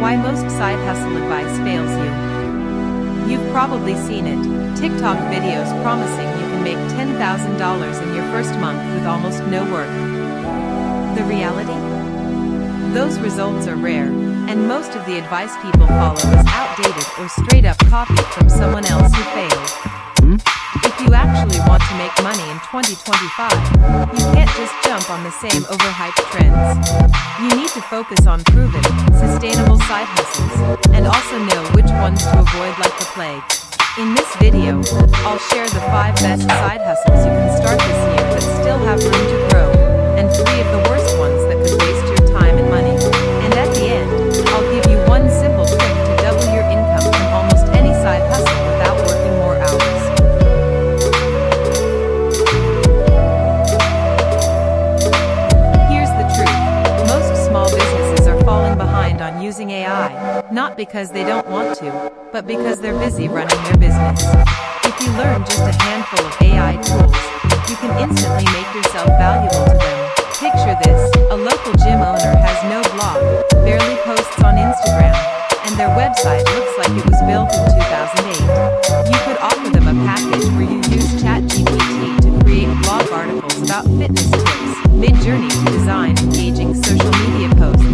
Why most side hustle advice fails you. You've probably seen it. TikTok videos promising you can make $10,000 in your first month with almost no work. The reality? Those results are rare, and most of the advice people follow is outdated or straight up copied from someone else who failed. If you actually want to make money in 2025, you can't just jump on the same overhyped trends. You need to focus on proven, sustainable side hustles, and also know which ones to avoid like the plague. In this video, I'll share the 5 best side hustles you can start this year that still have room to grow, and 3 of the worst ones that could waste your time and money. And at the end, I'll give you one simple trick to double your income from almost any side hustle without working more hours. On using AI, not because they don't want to, but because they're busy running their business. If you learn just a handful of AI tools, you can instantly make yourself valuable to them. Picture this: a local gym owner has no blog, barely posts on Instagram, and their website looks like it was built in 2008. You could offer them a package where you use ChatGPT to create blog articles about fitness tips, Mid-Journey to design engaging social media posts,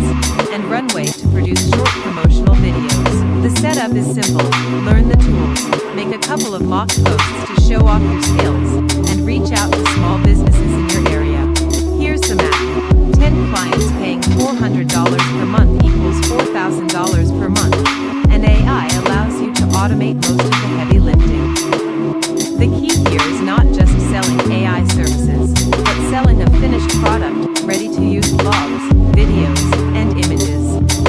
and Runway to produce short promotional videos. The setup is simple. Learn the tools, make a couple of mock posts to show off your skills, and reach out to small businesses in your area. Here's the math. 10 clients paying $400 per month equals $4,000 per month, and AI allows you to automate most of the heavy lifting. The key here is not just selling AI services, but selling a finished product, ready-to-use blogs, videos, and images.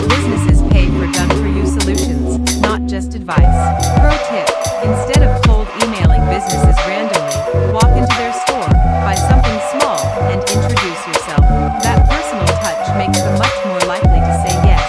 Businesses pay for done-for-you solutions, not just advice. Pro tip: instead of cold emailing businesses randomly, walk into their store, buy something small, and introduce yourself. That personal touch makes them much more likely to say yes.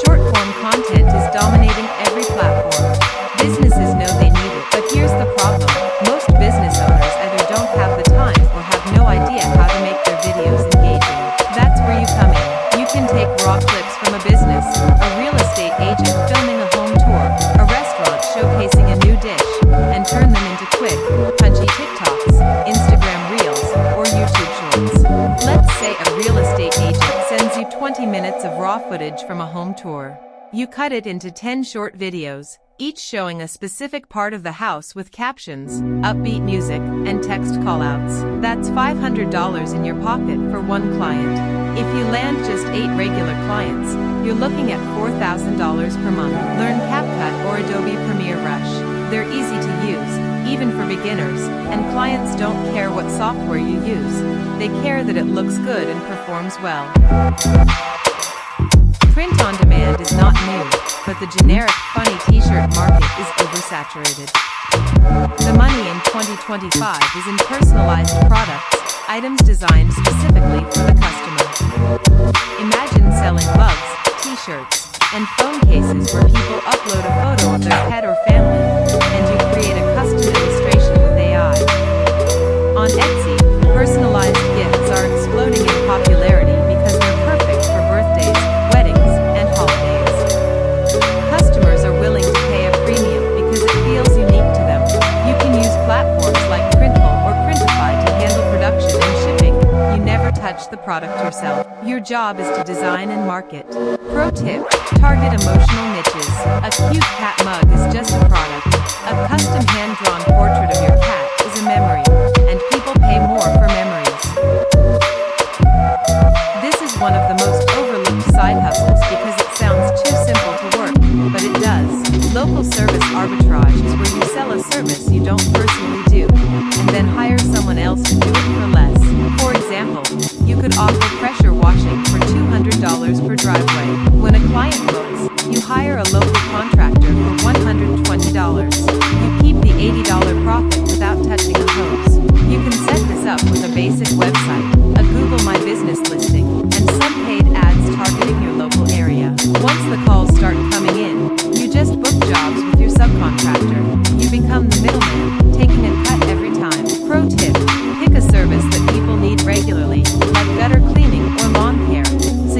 Short-form content is dominating every platform. Businesses know they need it, but here's the problem. Most business owners either don't have the time or have no idea how to make their videos engaging. That's where you come in. You can take raw clips from a business, a real estate agent filming a home tour, a restaurant showcasing a new dish, and turn them into quick, punchy TikToks, Instagram Reels, or YouTube Shorts. Let's say a real estate agent sends you 20 minutes of raw footage from a home tour. You cut it into 10 short videos, each showing a specific part of the house with captions, upbeat music, and text callouts. That's $500 in your pocket for one client. If you land just 8 regular clients, you're looking at $4,000 per month. Learn CapCut or Adobe Premiere Rush. They're easy to use, even for beginners, and clients don't care what software you use. They care that it looks good and performs well. Print on demand is not new, but the generic funny t-shirt market is oversaturated. The money in 2025 is in personalized products, items designed specifically for the customer. Imagine selling mugs, t-shirts, and phone cases where people upload a photo of their pet or family, and you create a custom illustration with AI. On Etsy, personalized gifts are exploding in popularity because they're perfect for birthdays, weddings, and holidays. Customers are willing to pay a premium because it feels unique to them. You can use platforms like Printful or Printify to handle production and shipping. You never touch the product yourself. Your job is to design and market. Pro tip: target emotional niches. A cute cat mug is just a product. A custom hand-drawn portrait of your cat is a memory, and people pay more for memories. This is one of the most overlooked side hustles because it sounds too simple to work, but it does. Local service arbitrage is where you sell a service you don't personally do, and then hire someone else to do it for less. For example, you could offer pressure washing for $200 per driveway. When a client books, you hire a local contractor for $120. You keep the $80 profit without touching a hose. You can set this up with a basic website, a Google My Business listing, and some paid ads targeting your local area. Once the calls start coming in, you just book jobs with your subcontractor. You become the middleman, taking a cut every time. Pro tip: pick a service that people need regularly, like gutter cleaning or lawn care, so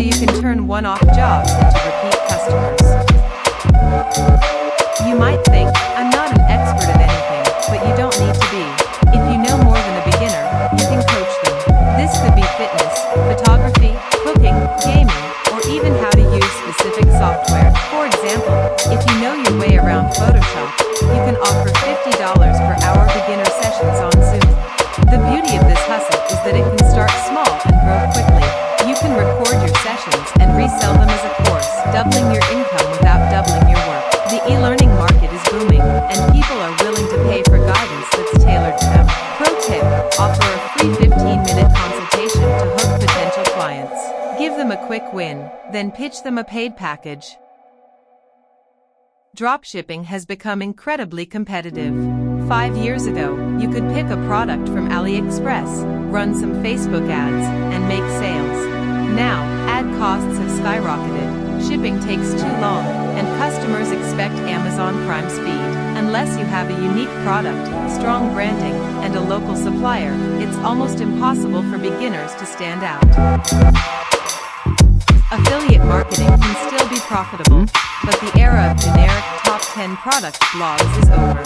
them a quick win, then pitch them a paid package. Dropshipping has become incredibly competitive. 5 years ago, you could pick a product from AliExpress, run some Facebook ads, and make sales. Now, ad costs have skyrocketed, shipping takes too long, and customers expect Amazon Prime speed. Unless you have a unique product, strong branding, and a local supplier, it's almost impossible for beginners to stand out. Affiliate marketing can still be profitable, but the era of generic top 10 product blogs is over.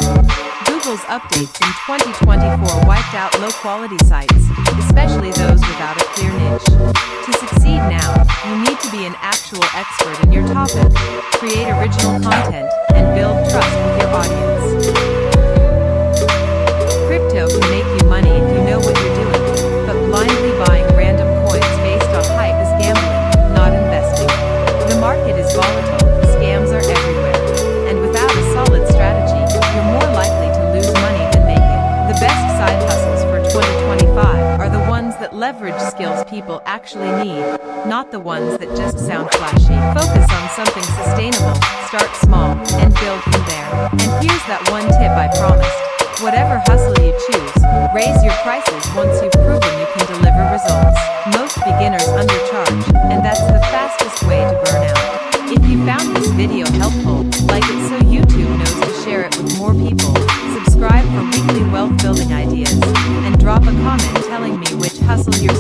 Google's updates in 2024 wiped out low-quality sites, especially those without a clear niche. To succeed now, you need to be an actual expert in your topic, create original content, and build trust with your audience. Crypto can make you money if you know what you're doing, but blindly buying random coins based on hype is gambling, not investing. The market is volatile, scams are everywhere, and without a solid strategy, you're more likely to lose money than make it. The best side hustles for 2025 are the ones that leverage skills people actually need, not the ones that just sound flashy. Focus on something sustainable, start small, and build from there. And here's that one tip I promised. Whatever hustle you choose, raise your prices once you've proven you can deliver results. Most beginners undercharge, and that's the fastest way to burn out. If you found this video helpful, like it so YouTube knows to share it with more people, subscribe for weekly wealth building ideas, and drop a comment telling me which hustle you're